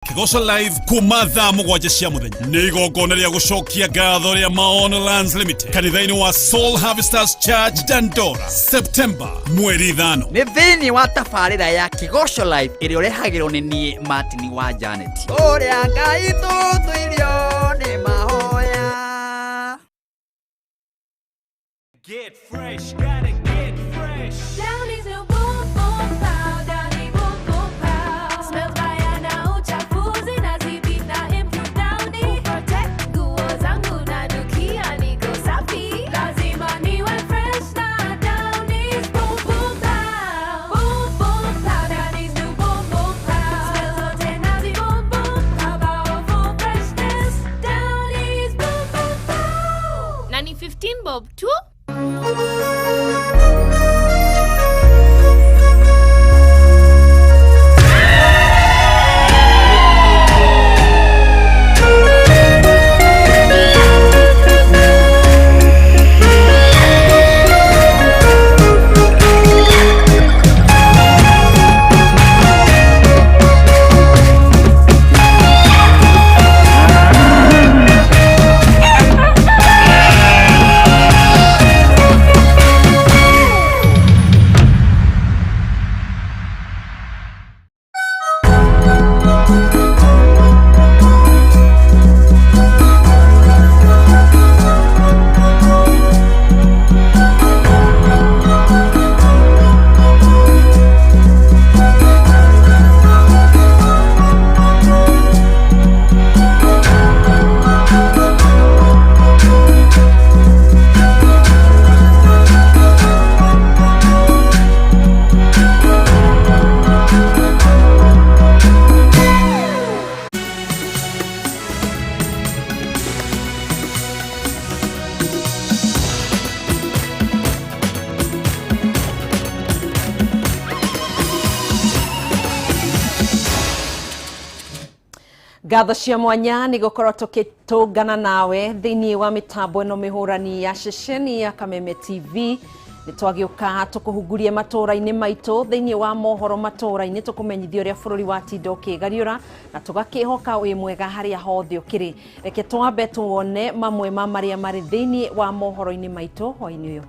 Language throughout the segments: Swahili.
Kigoso live kumatha mugwanja cia muthenya nigo goneria gucokia ngatho ria Maono Lands Limited kanitha-ini wa Soul Harvesters Church Dandora September mweri 5 ni thini wa tabarira ya Kigoso live iri urehagirwo ni nie Martin wa Janet uria ngai tuthuirio ni mahoya. Get fresh, gotta get fresh. Down is a boom boom pow, down is boom boom pow. Smells bayana uchafuzi na zibita improve down it. Protect nguo zangu na nukia niko safi. Lazima niwe fresh na down is boom boom pow. Boom boom pow, down is new boom boom pow. Smells zote na zi boom boom pow. Powerful freshness, down is boom boom pow. Nani 15 bob too? Gatho cia mwanya ni gukorwo tukitungana nawe thiini wa mitambo ino mihurani ya ceceni ya Kameme TV ni twagiuka tukuhungurie matura-ini maitu thiini wa mohoro matura-ini tukumenyithia uria bururi wa tindo kigariura na tugakihoka wi mwega haria hothe ukiri. Reke twambe tuone mamwe ma maria mari thiini wa mohoro-ini maitu hwaini uyu.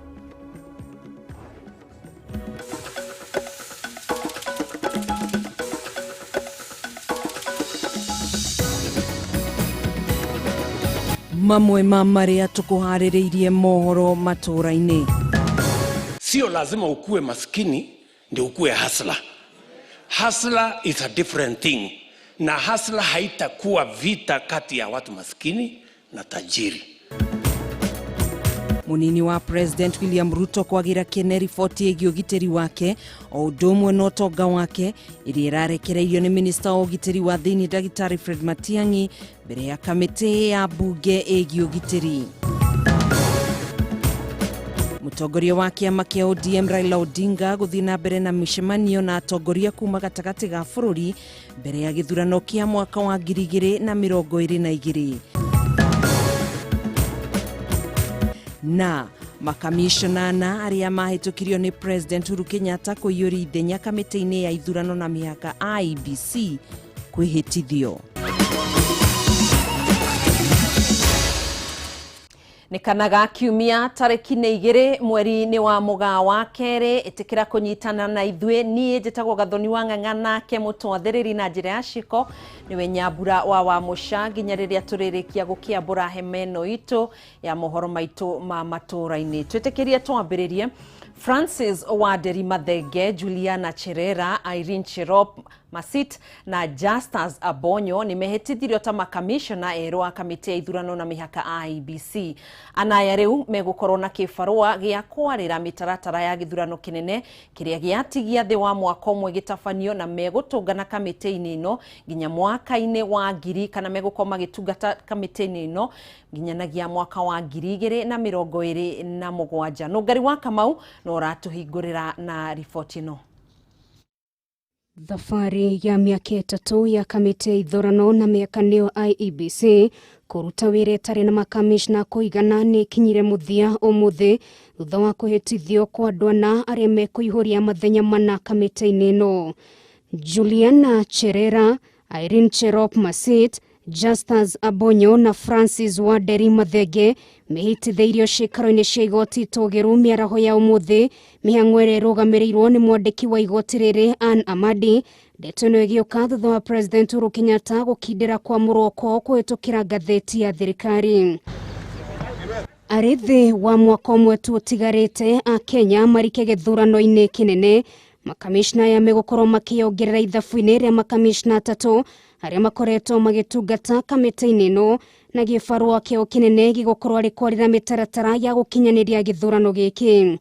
Mamwe ma maria tukuhaririirie mohoro matura-ini. Sio lazima ukue maskini ndio ukue hustler. Hustler is a different thing. Na hustler haitakuwa vita kati ya watu maskini na tajiri. Munini wa President William Ruto kwagira kene riboti egi ugiteri wake o ndomwe no tonga wake iri irarekereirio ni Minister wa ugiteri wa thiini Dagitari Fred Matiang'i mbere ya kamiti ya bunge egi ugiteri. Mutongoria wa kiama kia ODM Raila Odinga guthina mbere na mishemanio na atongoria kuma gatagati ga bururi mbere ya githurano kia mwaka wa 2022. Na makamishonana aria mahitukirio ni President Uhuru Kenyatta kuiyuri ithenya kamiti-ini ya ithurano na mihaka IEBC kwihitithio. Nikanaga kiumia tariki 2 mweri-ini wa Mugaa wa keri itikira kunyitana na ithwe nie njitagwo Gathoni wa Ng'ang'ana ke mutwathiriri na njira ya ciko niwe Nyambura wa Musha nginya riria turirikia gukiambura hemeno itu ya mohoro maitu ma matura-ini. Twitikirie twambiririe Francis Waderi Mathenge, Juliana Cherera, Irene Cherop Masit na Justus Abonyo ni mehitithirio ta makamishona ero wa kamiti ya ithurano na mihaka IEBC. Anaya riu megukorwo na kibarua gia kwarira mitaratara ya githurano kinene kiria giatigia thi wa mwaka umwe gitafanio na megutungana kamiti-ini ino nginya mwaka-ini wa ngiri kana megukoma magitungata kamiti-ini ino nginyanagia mwaka wa 2027. Nungari wa Kamau no ratuhingurira na riboti ino. Thafari ya miaka 3 ya kamiti ya ithurano na miakanio IEBC kuruta wira tari na makamishna kuigana ni kinyire muthia umuthi thutha wa kuhitithio kwa ndwana aria mekuihuria mathenya mana kamiti-ini ino. Juliana Cherera, Irene Cherop Masit, Justus Abonyo na Francis Waderi Mathenge mehitithĩirio ciikaro-inĩ cia igoti Togeru mĩaraho ya ũmũthĩ. Mĩhang'o ĩrĩa ĩrũgamĩrĩirwo nĩ mwandĩki wa igoti rĩrĩ Anne Amadi. Ndeto ĩno ĩgĩũka thutha wa President Uhuru Kenyatta gũkindĩra kwa mũroko kũhĩtũkĩra ngathĩti ya thirikari. Arĩ thĩ wa mwaka ũmwe tu ũtigarĩte a Kenya marike gĩthurano-inĩ kĩnene. Makamishna ya megũkorwo makĩongerera ithabu-inĩ rĩa makamishna atatũ arĩa makoretwo magĩtungata kamĩtĩ-inĩ ĩno, na gĩbarũa kĩao kĩnene gĩgũkorwo arĩ kwarĩra mĩtaratara ya gũkinyanĩria gĩthurano gĩkĩ.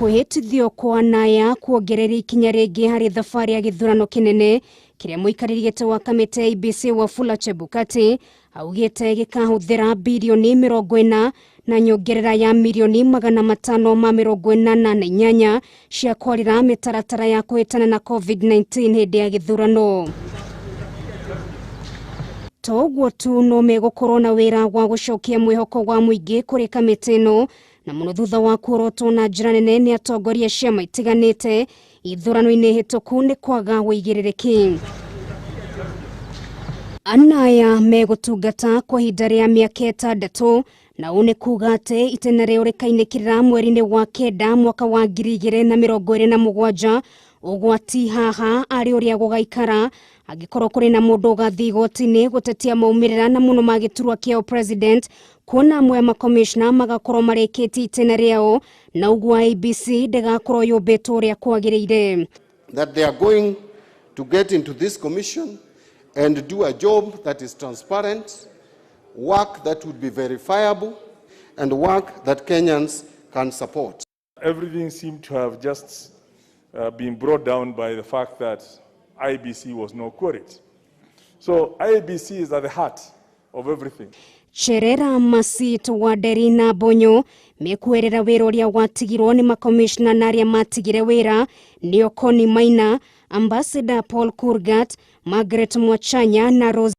Kwĩhĩtithio kwa Naya kuongereria ikinya rĩngĩ harĩ thabarĩ ya gĩthurano kĩnene kĩrĩa mũikarĩri gĩtĩ wa kamĩtĩ ya IEBC Wafula Chebukati augĩte gĩkahũthĩra birioni 40 na nyongerera ya mirioni 548 cia kwarĩra mĩtaratara ya kũhĩtana na COVID-19 hĩndĩ ya gĩthurano. Toguo tu no megũkorwo na wĩra wa gũcokia mwĩhoko wa mũingĩ kũrĩ kamĩtĩ ĩno, na mũno thutha wa kuorotwo na njĩra nene nĩ atongoria ciama itiganĩte ithurano-inĩ hĩtũku nĩ kwaga wĩigĩrĩrĩki. Anaya megũtungata kwa ihinda rĩa mĩaka 6, na ũũ nĩ kuuga atĩ itena rĩao rĩkainĩkĩrĩra mweri-inĩ wa Kenda mwaka wa 2027. Ũgwati haha arĩ ũrĩa gũgaikara angĩkorwo kũrĩ na mũndũ ũgathiĩ igoti-inĩ gũtetia maumĩrĩra na mũno ma gĩturwa kĩao president, kuona amwe a makomishna magakorwo marĩkĩtie itena rĩao na ũguo IEBC ndĩgakorwo yũmbĩtwo ũrĩa kwagĩrĩire. That they are going to get into this commission and do a job that is transparent, work that would be verifiable, and work that Kenyans can support. Everything seemed to have just been brought down by the fact that IEBC was not queried. So IEBC is at the heart of everything. Cherera Masit Waderi na Bonyo mekuerera wĩra ũrĩa watigirwo nĩ makomishna na arĩa matigire wĩra nĩo Connie Maina, Ambassador Paul Kurgat, Margaret Mwachanya na Rose.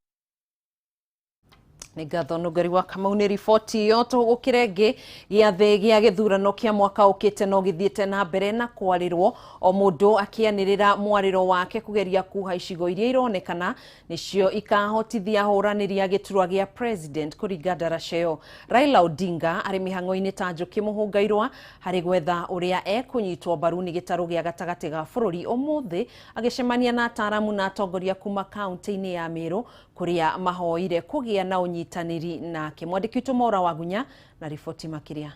Nĩ ngatho Nũngari wa Kamau nĩ riboti ĩyo. Tũgũkĩre ĩngĩ gĩathĩ gĩa gĩthurano kĩa mwaka ũkĩte no gĩthiĩte na mbere na kwarĩrwo, o mũndũ akĩanĩrĩra mwarĩro wake kũgeria kuha icigo iria ironekana nĩcio ikahotithia hũranĩria gĩturwa gĩa president kũringa ndaraca ĩyo. Raila Odinga arĩ mĩhang'o-inĩ ta njũkĩ mũhũngairwa harĩ gwetha ũrĩa ekũnyitwo mbaru nĩ gĩtarũ gĩa gatagatĩ ga bũrũri ũmũthĩ, agĩcemania na ataaramu na atongoria kuma kaunti-inĩ ya Meru kũrĩa mahoire kũgĩa na ũnyitanĩri nake. Mwandĩki witũ Maura Wagunya na riboti makĩria.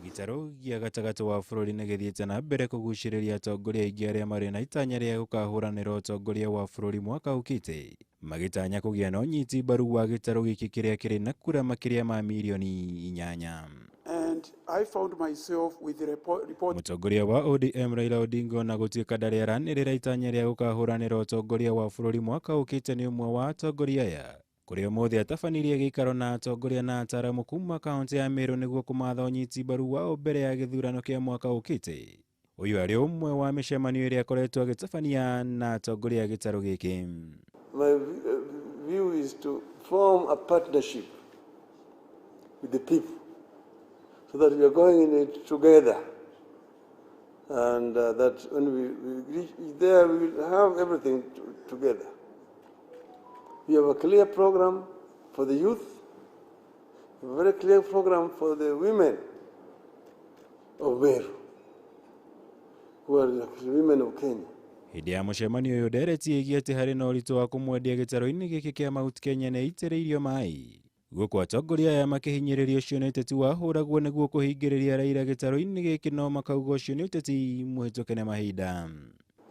Gĩtarũ gĩa gatagatĩ wa bũrũri nĩ gĩthiĩte na mbere kũgucĩrĩria atongoria aingĩ arĩa marĩ na itanya rĩa gũkahũranĩra ũtongoria wa bũrũri mwaka ũkĩte, magĩtanya kũgĩa na ũnyiti mbaru wa gĩtarũ gĩkĩ kĩrĩa kĩrĩ na kura makĩria ma mirioni 8. And I found myself with the report. Mũtongoria wa ODM Raila Odinga na gũtuĩka ndarĩ aranĩrĩra itanya rĩa gũkahũranĩra ũtongoria wa bũrũri mwaka ũkĩte nĩ ũmwe wa atongoria aya, kũrĩa ũmũthĩ atabanirie gĩikaro na atongoria na ataaramu kuma kaunti ya Meru nĩguo kũmatha ũnyiti mbaru wao mbere ya gĩthurano kĩa mwaka ũkĩte. Ũyũ arĩ ũmwe wa mĩcemanio ĩrĩa akoretwo agĩtabania na atongoria a gĩtarũ gĩkĩ. My view is to form a partnership with the people so that we are going in it together, and that when we reach there we will have everything together. We have a clear program for the youth, a very clear program for the women of Meru, who are the women of Kenya. Hĩndĩ ya mũcemanio ũyũ ndereti ĩgiĩ atĩ harĩ na ũritũ wa kũmwendia gĩtarũ-inĩ gĩkĩ kĩa Mount Kenya nĩ itĩrĩirio maĩ. Gũkũ atongoria aya makĩhinyĩrĩria ũcio nĩ ũteti wahũragwo nĩguo kũhingĩrĩria Raila gĩtarũ-inĩ gĩkĩ, no makauga ũcio nĩ ũteti mũhĩtũke nĩ mahinda.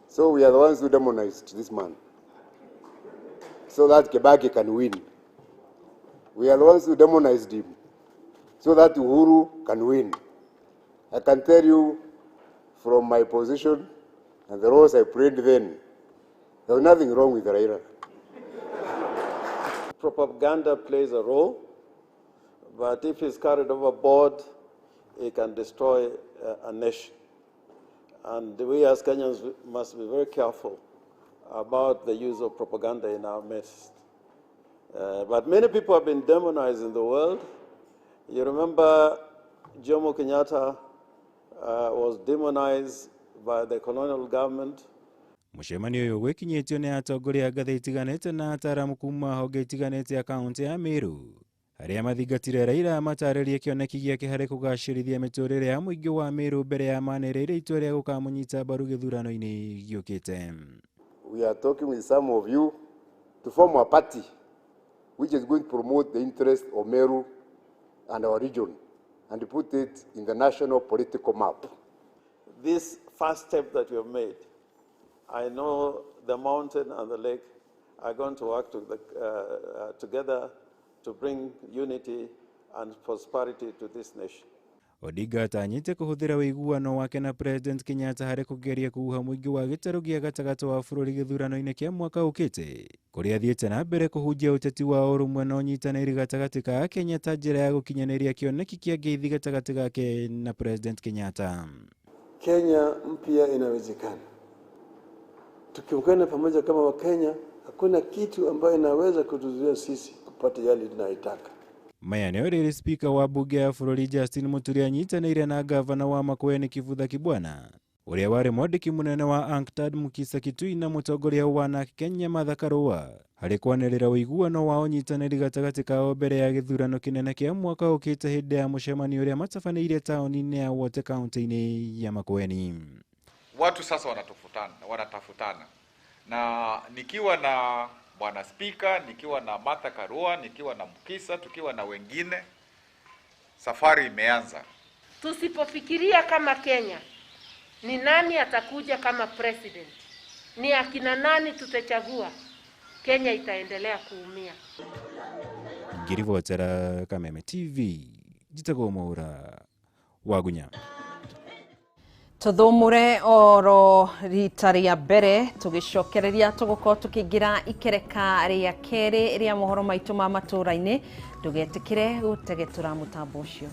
So we are the ones who demonized this man so that Kibaki can win. We are the ones who demonized him so that Uhuru can win. I can tell you from my position and the roles I played then, there was nothing wrong with Raila. Propaganda plays a role, but if it's carried overboard, it can destroy a nation. And we as Kenyans must be very careful about the use of propaganda in our midst. But many people have been demonized in the world. You remember Jomo Kenyatta was demonized by the colonial government. Mũcemanio ũyũ gwĩkinyĩtio nĩ atongoria a ngathĩ itiganĩte na ataaramu kuma honge itiganĩte a kaunti ya Meru, arĩa mathingatire Raila matarĩrie kĩoneki gĩake harĩ kũgacĩrithia mĩtũrĩre ya mũingĩ wa Meru mbere ya manĩrĩire itua rĩa gũkamũnyita mbaru gĩthurano-inĩ gĩũkĩte. We are talking with some of you to form a party which is going to promote the interest of Meru and our region and put it in the national political map. This first step that you have made, I know the mountain and the lake are going to work together to bring unity and prosperity to this nation. Odinga atanyĩte kũhũthĩra ũiguano wake na President Kenyatta harĩ kũgeria kũhuha mũingĩ wa gĩtarũ gĩa gatagatĩ wa bũrũri gĩthurano-inĩ kĩa mwaka ũkĩte, kũrĩa athiĩte na mbere kũhunjia ũteti wa ũrũmwe na ũnyitanĩri gatagatĩ ka Kenyatta njĩra ya gũkinyanĩria kĩoneki kĩa ngeithi gatagatĩ gake na President Kenyatta. Kenya mpya inawezekana. Tukiungana pamoja kama Wakenya, hakuna kitu ambayo inaweza kutuzuia sisi kupata yale tunayotaka. Maya nĩo rĩrĩ spika wa bunge ya bũrũri Justin Muturi anyitanĩire na gavana wa Makueni Kivutha Kibwana, ũrĩa warĩ mwandĩki mũnene wa Anktad Mukisa Kitui na mũtongoria wa NARC Kenya Martha Karua harĩ kwanĩrĩra ũiguano wa ũnyitanĩri gatagatĩ kao mbere ya gĩthurano kĩnene kĩa mwaka ũkĩte hĩndĩ ya mũcemanio ũrĩa matabanĩire taũni-inĩ ya Wote kaunti-inĩ ya Makueni. Watu sasa wanatafutana na nikiwa na Bwana Spika, nikiwa na Martha Karua, nikiwa na Mukisa, tukiwa na wengine, safari imeanza. Tusipofikiria kama Kenya, ni nani atakuja kama president, ni akina nani tutachagua, Kenya itaendelea kuumia. Ngirivotera Kameme TV, Jitagwo Mwaura, Wagunya. Tuthumure oro rita ria mbere tugicokereria tugukorwo tukiingira ikereka ria keri ria mohoro maitu ma matura-ini, ndugetikire gutegetura mutambo ucio.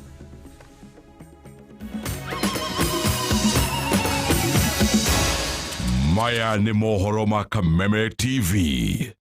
Maya ni mohoro ma Kameme TV.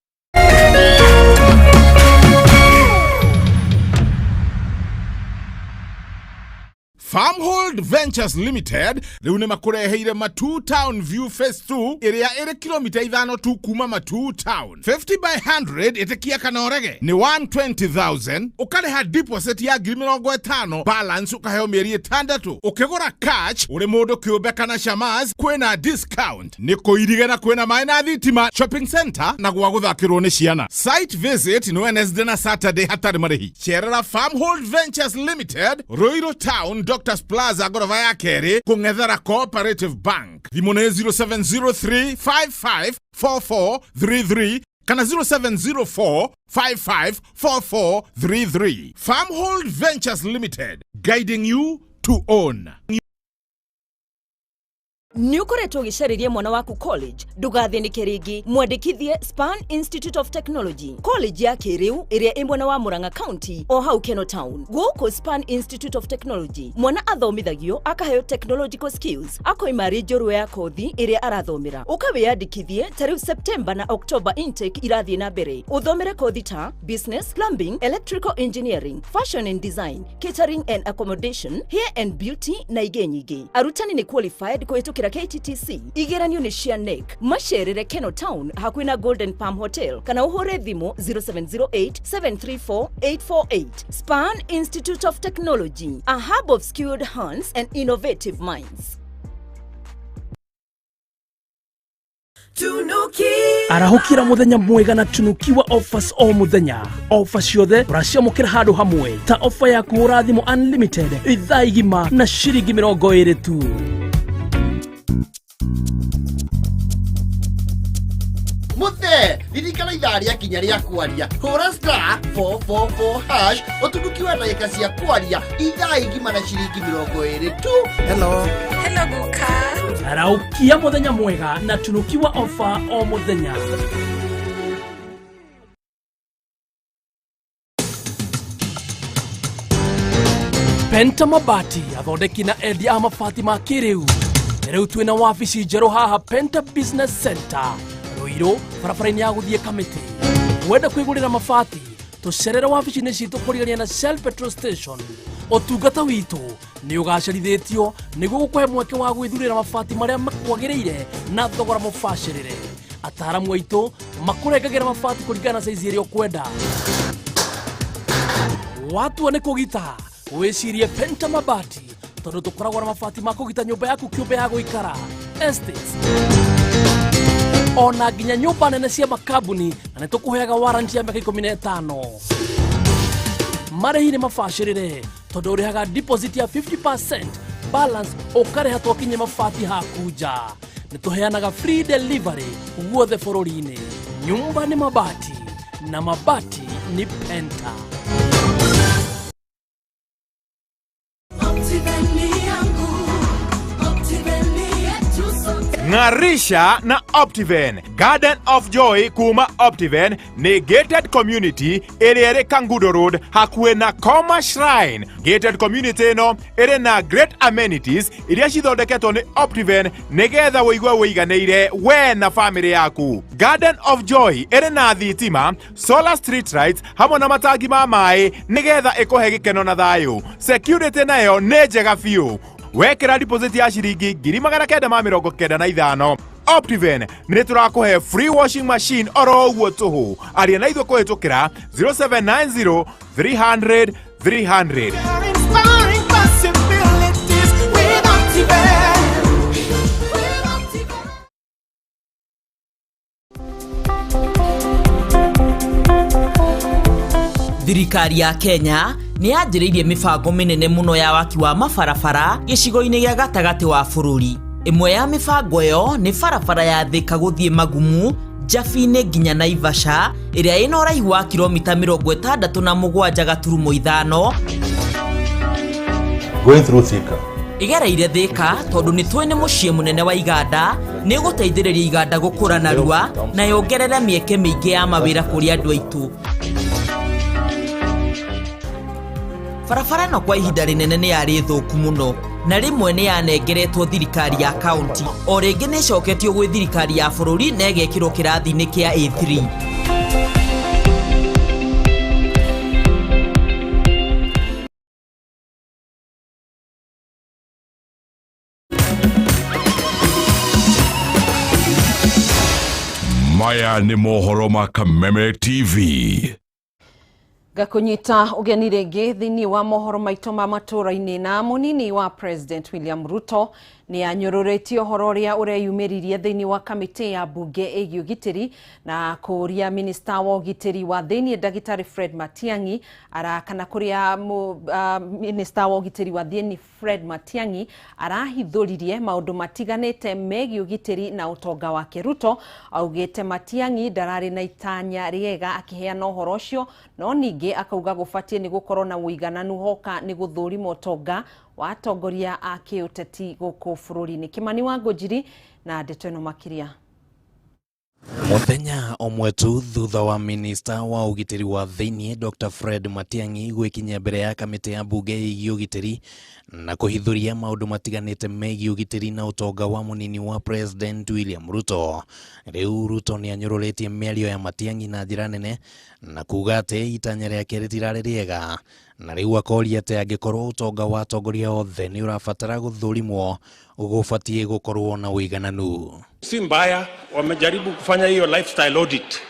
Farmhold Ventures Limited riu ni makureheire Matu Town View Phase 2 iria iri kilomita 5 tu kuma Matu Town. 50 by 100 itikia kanorege ni 120,000. Ukareha deposit ya 50,000, balance ukaheo mieri 6. Ukigura cash uri mundu kiumbe kana shamas kwina discount. Ni kuirige na kwina mai na thitima shopping center na gwa guthakirwo ni ciana. Site visit ni Wednesday na Saturday hatari marihi. Cherera Farmhold Ventures Limited, Ruiru Town, Doctors Plaza, gorofa ya keri, kung'ethera Cooperative Bank. Thimũ nĩ 0703554433 kana 0704554433. Farmhold Ventures Limited, guiding you to own. Ni ukoretwo gicaririe mwana waku college, ndugathinike ringi, mwandikithie Span Institute of Technology, college ya kiriu iria ĩ mwena wa Murang'a County o hau Keno Town. Guku Span Institute of Technology mwana athomithagio akaheo technological skills, akoimari njorua ya kothi iria arathomera, ukawiyandikithie tariu September na October intake irathie na mbere. Uthomere kothi ta business, plumbing, electrical engineering, fashion and design, catering and accommodation, hair and beauty na ingĩ nyingĩ. Arutani ni qualified kuhĩtũkĩra KTTC. Igeranio ni cia NEC. Macerere Keno Town hakuhĩ na Golden Palm Hotel kana uhure thimu 0708-734-848. Span Institute of Technology, a hub of skilled hands and innovative minds. Arahukira muthenya mwega na tunukiwa offers o muthenya. Offers ciothe uraciamukira handu hamwe ta offer ya kuhura thimu unlimited ithaa igima na ciringi 20 tu. Muthe, ririkana ithaa rĩa kinya rĩa kwaria. Hũra *444# ũtunukiwe ndagĩka cia kwaria ithaa igima na ciringi 20 tu. Hello guka. Araukia muthenya mwega na tunukiwa offer o muthenya. Penta Mabati athondeki na endia a mabati ma kĩrĩu. Rĩu twĩna wabici njerũ haha Penta Business Center, Ruiru, barabara-inĩ ya gũthiĩ Kamete. Wenda kwĩgũrĩra mabati, tũcerera wabici-inĩ citũ kũrigania na Shell Petrol Station, Otungata witu ni ugacerithitio niguo gukuhe mweke wa gwithurira mabati maria makwagiriire na thogora mubacirire. Ataramu aitu makurengagira mabati kuringana na size iria ukwenda. Watu ni kugita wicirie Penta Mabati tondu tukoragwo na mabati ma kugita nyumba yaku kiumbe ya guikara estates. Ona nginya nyumba nene cia makambuni na nitukuheaga warranty ya miaka 15. Marĩhi nĩ mabacĩrĩre tondu ũrĩhaga deposit ya 50%, balance ũkarĩha twakinye mabati haku nja. Nĩtũheanaga free delivery guothe bũrũri-inĩ. Nyumba nĩ mabati na mabati ni Penta. Ngarisha na Optiven. Garden of Joy kuma Optiven ni gated community iri Kangudo Road hakuhe na Koma Shrine. Gated community no iri na great amenities iria cithondeketwo ni Optiven nigetha wĩigue wĩiganĩire we na family yaku. Garden of Joy iri na thitima, solar street lights hamwe na matangi ma maĩ nigetha ĩkũhe gĩkeno na thayũ. Security nayo nĩ njega biũ. Wekera deposit ya shiringi 995. Optiven nĩ tũrakũhe free washing machine oro ũguo tũhũ. Aria na ithuĩ kũhĩtũkĩra 0790 300 300. Thirikari ya Kenya nĩ yanjĩrĩirie mĩbango mĩnene mũno ya waki wa mabarabara gĩcigo-inĩ gĩa gatagatĩ wa bũrũri. Ĩmwe ya mĩbango ĩyo nĩ barabara ya Thika gũthiĩ Magumu, Jabi-inĩ nginya Naivasha ĩrĩa ĩna ũraihu wa kilomita 67.5 going through Thika. Igereire Thika tondu nĩ tũĩ nĩ mũciĩ mũnene wa iganda, nĩ gũteithĩrĩria iganda gũkũra narua na yongerere mĩeke mĩingĩ ya mawĩra kũrĩ andũ aitũ. Barabara no kwa ihinda rĩnene nĩ yarĩ thũku mũno na rĩmwe nĩ yanengeretwo thirikari ya kaunti, o rĩngĩ nĩ ĩcoketio gwĩ thirikari ya bũrũri na ĩgekĩrwo kĩrathi-inĩ kĩa A3. Maya nĩ mohoro ma Kameme TV. Gakunyita ugeni rĩngĩ thĩinĩ wa mohoro maitũ ma matũra-inĩ na mũnini wa President William Ruto nĩ anyũrũrĩtie ũhoro ũrĩa ũreyumĩririe thĩinĩ wa kamĩtĩ ya bunge ĩgiĩ ũgitĩri na kũria minista wa ũgitĩri wa thĩinĩ Ndagĩtarĩ Fred Matiang'i kana kũrĩa minista wa ũgitĩri wa thĩinĩ Fred Matiang'i arahithũririe maũndũ matiganĩte megiĩ ũgitĩri na ũtonga wake. Ruto augĩte Matiang'i ndararĩ na itanya rĩega akĩheana ũhoro ũcio, no ningĩ akauga gũbatie nĩ gũkorwo na ũigananu hoka nĩ gũthũrima ũtonga wa atongoria a kĩũteti gũkũ bũrũri-inĩ. Kimani wa Ngũnjiri na ndeto ĩno makĩria. Muthenya omwe tu thutha wa minista wa ũgitĩri wa thĩinĩ Dr. Fred Matiang'i gwĩkinyia mbere ya kamĩtĩ ya bunge ĩgiĩ ũgitĩri na kũhithũria maũndũ matiganĩte megiĩ ũgitĩri na ũtonga wa mũnini wa President William Ruto. Rĩu Ruto nĩ anyũrũrĩtie mĩario ya Matiang'i na njĩra nene na kuga atĩ itanya rĩake rĩtirarĩ rĩega, na rĩu akoria atĩ angĩkorwo ũtonga wa atongoria othe nĩ ũrabatara gũthũrimwo gũbatie gũkorwo na ũigananu. Si mbaya, wamejaribu kufanya hiyo lifestyle audit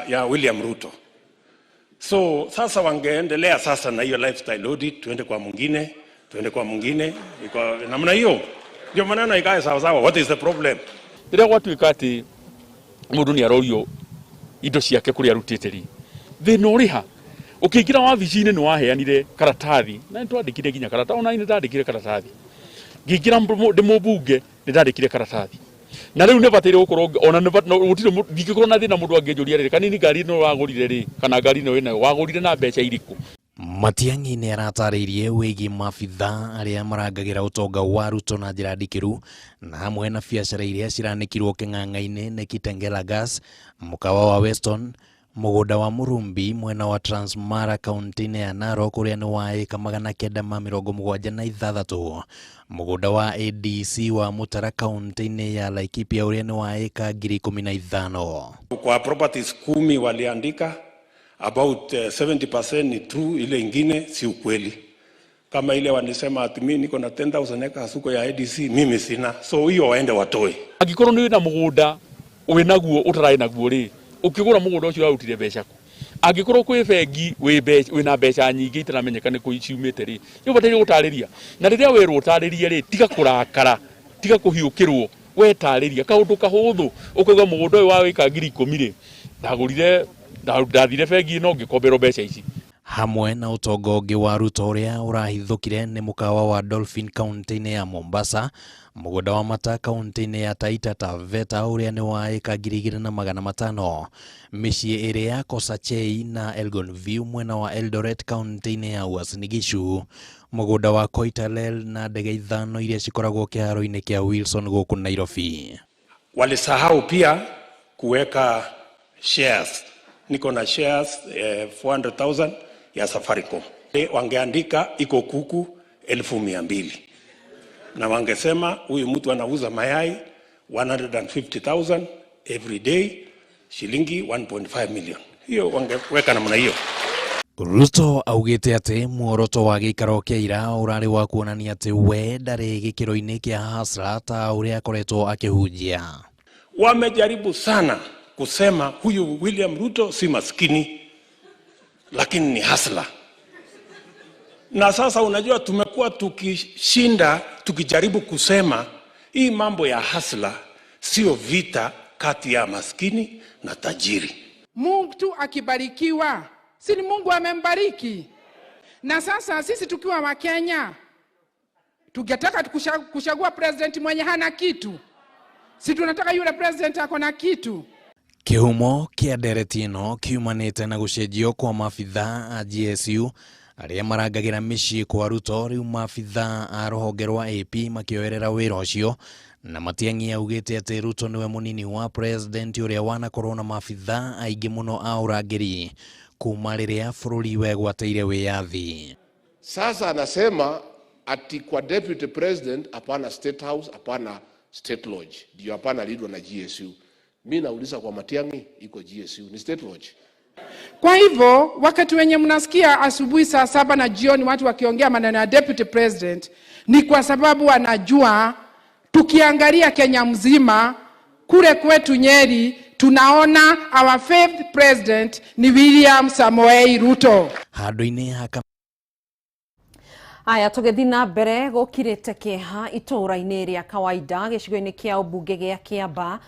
ya William Ruto. So sasa wangeendelea sasa na hiyo lifestyle audit, tuende kwa mwingine, iko namna hiyo. Ndio maneno ikae sawa sawa. What is the problem? Ira gwatuika ati mundu ni arorio indo ciake kuri arutite ri. Thina uriha. Ukiingira wabici-inĩ nĩ waheanire karatathi na nĩtwandĩkire nginya karatathi, ona nĩ ndandĩkire karatathi. Ngĩingĩra ndĩ mũmbunge nĩ ndandĩkire karatathi. Na rĩu nĩ bataire gũkorwo ona gũtirĩ ndingĩkorwo na thĩna mũndũ angĩnjũria rĩrĩ kanini ngari ĩno wagũrire rĩ kana ngari ĩno ĩno wagũrire na mbeca irĩkũ. Matiang'i nĩ aratarĩirie wĩgiĩ maabitha arĩa marangagĩra ũtonga wa Ruto na njĩra ndikĩru na hamwe na biacara iria ciranĩkirwo kĩng'ang'a-inĩ nĩ Kitengela Gas, mũkawa wa Weston, mũgũnda wa Murumbi mwena wa Transmara kaunti-inĩ ya Narok ũrĩa nĩ wa ĩka 976, mũgũnda wa ADC wa Mutara kaunti-inĩ ya Laikipia ũrĩa nĩ wa ĩka 15,000. Kwa properties 10 waliandika, about 70% ni true, ile ingine si ukweli. Kama ile wanisema ati mimi niko na 10,000 acres huko ya ADC, mimi sina. So hiyo waende watoe. Angĩkorwo nĩ na mũgũnda wĩ naguo ũtarai naguo rĩ, ũkĩgũra mũgũnda ũcio ũrutire mbeca ku. Angĩkorwo kwĩ bengi wĩ na mbeca nyingĩ itaramenyeka nĩ kũ ciumĩte rĩ, nĩ ũbataire gũtarĩria. Na rĩrĩa wĩrwo ũtarĩrie rĩ, tiga kũrakara, tiga kũhiũkĩrwo, we tarĩria kaũndũ kahũthũ. Ũkauga mũgũnda ũyũ wa wĩka 10,000 rĩ, ndagũrire ndathire bengi ĩno ngĩkomberwo mbeca ici. Hamwe na utongo ũngĩ wa Ruto ũrĩa ũrahithũkire nĩ mũkawa wa Dolphin kaunti-inĩ ya Mombasa, mũgũnda wa Mata kaunti-inĩ ya Taita Taveta ũrĩa nĩ wa eka 2,500, mĩciĩ ĩrĩ ya Kosachei na Elgon View mwena wa Eldoret kaunti-inĩ ya Uasin Gishu, mũgũnda wa Koitalel na ndege 5 iria cikoragwo kĩharo-inĩ kĩa Wilson gũkũ Nairobi. Walisahau pia kuweka shares. Niko na shares 400,000 ya Safaricom. Wangeandika iko kuku 200,000. Na wangesema huyu mtu anauza mayai 150,000 every day, shilingi 1.5 million. Hiyo wangeweka namna hiyo. Ruto augite ati muoroto wa gĩikaro kĩa ira ũrarĩ wa kuonania ati we ndarĩ gĩkĩro-inĩ kĩa hasra ta ũrĩa akoretwo akĩhunjia. Wamejaribu sana kusema huyu William Ruto si maskini, lakini ni hasla. Na sasa unajua tumekuwa tukishinda tukijaribu kusema hii mambo ya hasla sio vita kati ya maskini na tajiri. Mtu akibarikiwa, si ni Mungu amembariki. Na sasa sisi tukiwa wa Kenya tungetaka kuchagua president mwenye hana kitu. Si tunataka yule president ako na kitu. Kihumo kia ndereti ĩno kiumanĩte na gũcenjio kwa maabitha a GSU arĩa marangagĩra mĩciĩ kwa Ruto. Rĩu maabitha a rũhonge rwa AP makĩoerera wĩra ũcio, na Matiang'i augĩte atĩ Ruto nĩwe mũnini wa president ũrĩa wanakorwo na maabitha aingĩ mũno a ũrangĩri kuma rĩrĩa bũrũri wegwatĩire wĩyathi. Sasa anasema ati kwa deputy president hapana state house, hapana state lodge, ndio hapana lidwa na GSU. Mimi nauliza kwa Matiang'i iko GSU ni state lodge. Kwa hivyo wakati wenye mnasikia asubuhi saa 7 na jioni watu wakiongea maneno ya deputy president, ni kwa sababu wanajua tukiangalia Kenya mzima kule kwetu Nyeri tunaona our fifth president ni William Samoei Ruto. Handũ-inĩ haka Aya tũgĩthiĩ na mbere gũkirĩte kĩeha itũũra-inĩ rĩa kawaida gĩcigo-inĩ kĩa ũmbunge gĩa Kĩamba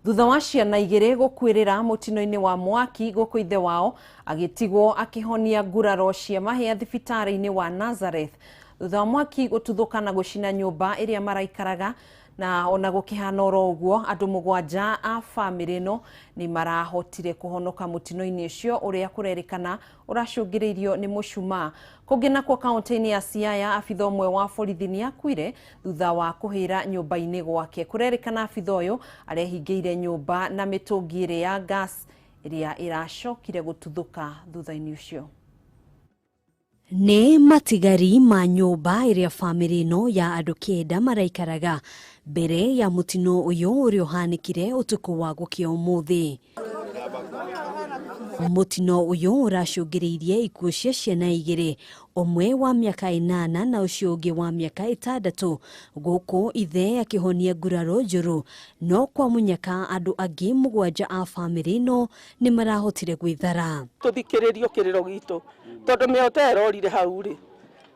thutha wa ciana igĩrĩ gũkuĩrĩra mũtino-inĩ wa mwaki gũkũ ithe wao agĩtigwo akĩhonia nguraro cia mahĩa thibitarĩ-inĩ wa Nazareth thutha wa mwaki gũtuthũka na gũcina nyũmba ĩrĩa maraikaraga. Na ona gũkĩhana oro ũguo andũ 7 a famĩlĩ ĩno nĩ marahotire kũhonoka mũtino-inĩ ũcio ũrĩa kũrerĩkana ũracũngĩrĩirio nĩ mũcumaa. Kũngĩ nakwo kaunti-inĩ ya Siaya abitha ũmwe wa borithi nĩ akuire thutha wa kũhĩra nyũmba-inĩ gwake. Kũrerĩkana abitha ũyũ arehingĩire nyũmba na mĩtũngi ĩrĩ ya gas ĩrĩa ĩracokire gũtuthũka thutha-inĩ ũcio. Nĩ matigari ma nyũmba ĩrĩa famĩlĩ ĩno ya andũ 9 maraikaraga mbere ya mũtino ũyũ ũrĩa ũhanĩkire ũtukũ wa gũkĩa ũmũthĩ. Mũtino ũyũ ũracũngĩrĩirie ikuũ cia ciana 2, ũmwe wa mĩaka 8 na ũcio ũngĩ wa mĩaka 6, gũkũ ithe akĩhonia nguraro njũru, no kwa mũnyaka andũ angĩ 7 a famĩlĩ ĩno nĩ marahotire gwĩthara. Tũthikĩrĩrio kĩrĩro gitũ tondũ mĩote ĩrorire hau rĩ,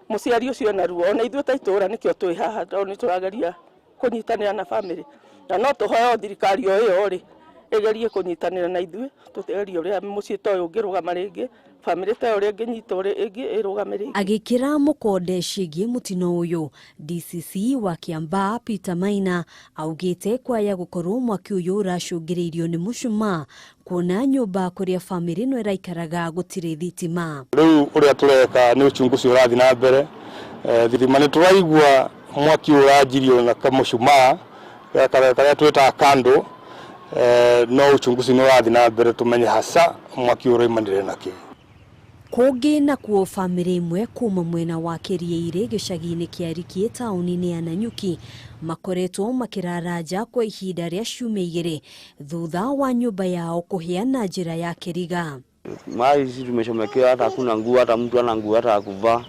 mũciari ũcio na ruo ona ithuĩ ta itũũra nĩkĩo twĩ haha tondũ nĩ tũrageria kũnyitanĩra na famĩlĩ, na no tũhoe thirikari o ĩyo rĩ ĩgerie kũnyitanĩra na ithuĩ tũtegerie ũrĩa mũciĩ ta ũyũ ũngĩrũgama rĩngĩ, famĩlĩ ta ũrĩa ĩngĩnyita ĩngĩ ĩrũgame rĩngĩ. Agĩkĩra mũkonde ciĩgiĩ mũtino ũyũ, DCC wa Kĩamba Peter Maina augĩte kwaya gũkorwo mwaki ũyũ ũracũngĩrĩirio nĩ mũcumaa, kuona nyũmba kũrĩa famĩlĩ ĩno ĩraikaraga gũtirĩ thitima. Rĩu ũrĩa tũreka nĩ ũchunguzi ũrathiĩ na mbere. Thitima nĩ tũraigua mwaki ũranjirio na kamũcumaa karĩa twĩtaga kando. No uchunguzi nĩ ũrathiĩ na mbere tumenye hasa mwaki ũraimanire nakĩ. Kũngĩ nakuo famĩlĩ imwe kuma mwena wa Kĩriĩirĩ gĩcagi-inĩ kĩa Rikie taũni-inĩ ya Nanyuki makoretwo makĩraraja kwa ihinda rĩa ciumia 2 thutha wa nyũmba yao kũhĩa na njĩra ya kĩriga. Mali sisi tumeshomekewa, hata hakuna nguo, hata mtu ana nguo hata kuvaa.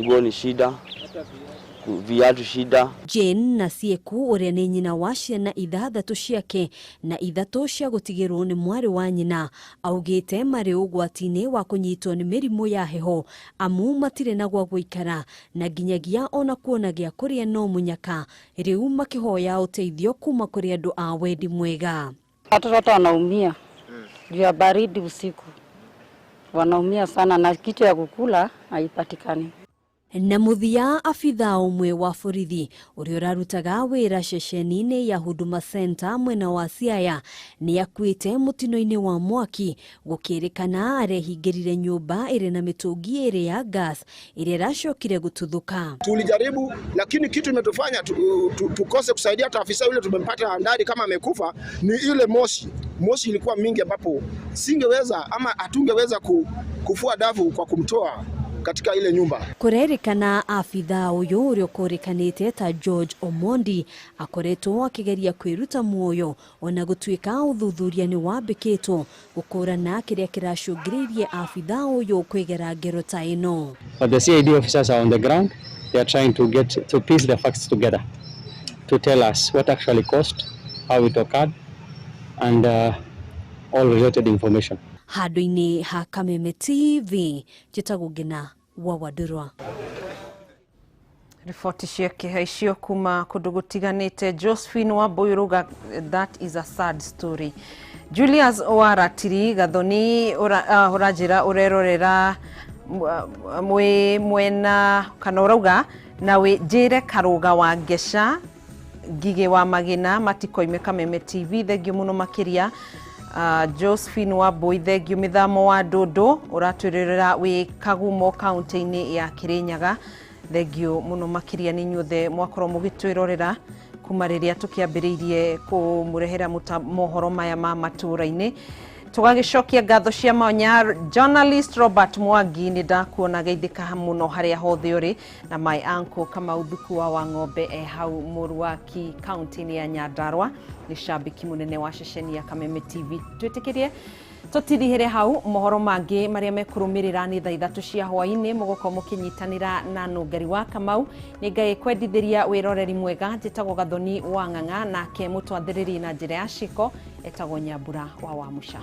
Nguo ni shida, viatu shida. Jane na Sieku uria ni nyina wa ciana ithathatu ciake na ithatu cia gutigirwo ni mwari wa nyina augite mari ugwati-ini wa kunyitwo ni mirimu ya heho amu matire na gwa guikara na nginyagia ona kuona gia kuria no munyaka riu makihoya uteithio kuma kuri andu a wendi mwega. Watoto wanaumia juu ya baridi usiku, wanaumia sana na kitu ya kukula haipatikani. Na muthia afitha umwe wa borithi uria urarutaga wira ceceni-ini ya Huduma Center mwena wa Siaya ni akuite mutino-ini wa mwaki gukirikana arehingirire nyumba iri na mitungi iri ya gas iri iracokire gututhuka. Tulijaribu lakini kitu imetufanya tukose kusaidia hata afisa yule tumempata ndani kama amekufa ni ile moshi ilikuwa mingi ambapo singeweza ama hatungeweza kufua dafu kwa kumtoa katika ile nyumba. Kurerikana afitha uyu urio kurikanite ta George Omondi akoretwo akigeria kwiruta muoyo ona gutuika uthuthuria ni wambikitwo gukurana kiria kiracungiririe afitha uyu kwigera ngero ta ino. But the CID officers are on the ground. They are trying to piece the facts together to tell us what actually caused, how it occurred, and all related information. Handu-ini ha Kameme TV njitagwo Ngina wa Wadurwa. Ripoti ciake haicio kuma kundu gutiganite. Josephine Waboiruga, that is a sad story. Julius Waratiri gathoni urajira urerorera mwena kana urauga nawe njire Karuga wa Ngesha Ngige wa Magina matikoime Kameme TV thengio muno makiria. Josephine Waboi thengio mithamo wa Ndondo uratwirira wi Kagumo county-ini ya Kirinyaga thengio muno makiria ni nyothe mwakorwo mugitwirorera kuma riria tukiambiriirie kumurehera mohoro maya ma matura-ini. Tugagicokia ngatho cia mwanya journalist Robert Mwangi ni ndakuona geithika muno haria hothe uri na my uncle kama uthuku wa ng'ombe hau Murwaki county-ini ya Nyandarua ni shabiki munene wa ceceni ya Kameme TV. Twitikirie tutirihere hau mohoro mangi maria mekurumirira ni thaa 3 cia hwaini mugoko mukinyitanira na nungari wa Kamau ni ngai kwendithiria wiroreri mwega njitagwo Gathoni wa Ng'ang'a na ke mutwathiriri na njira ya ciko etagwo Nyambura wa Wamusha.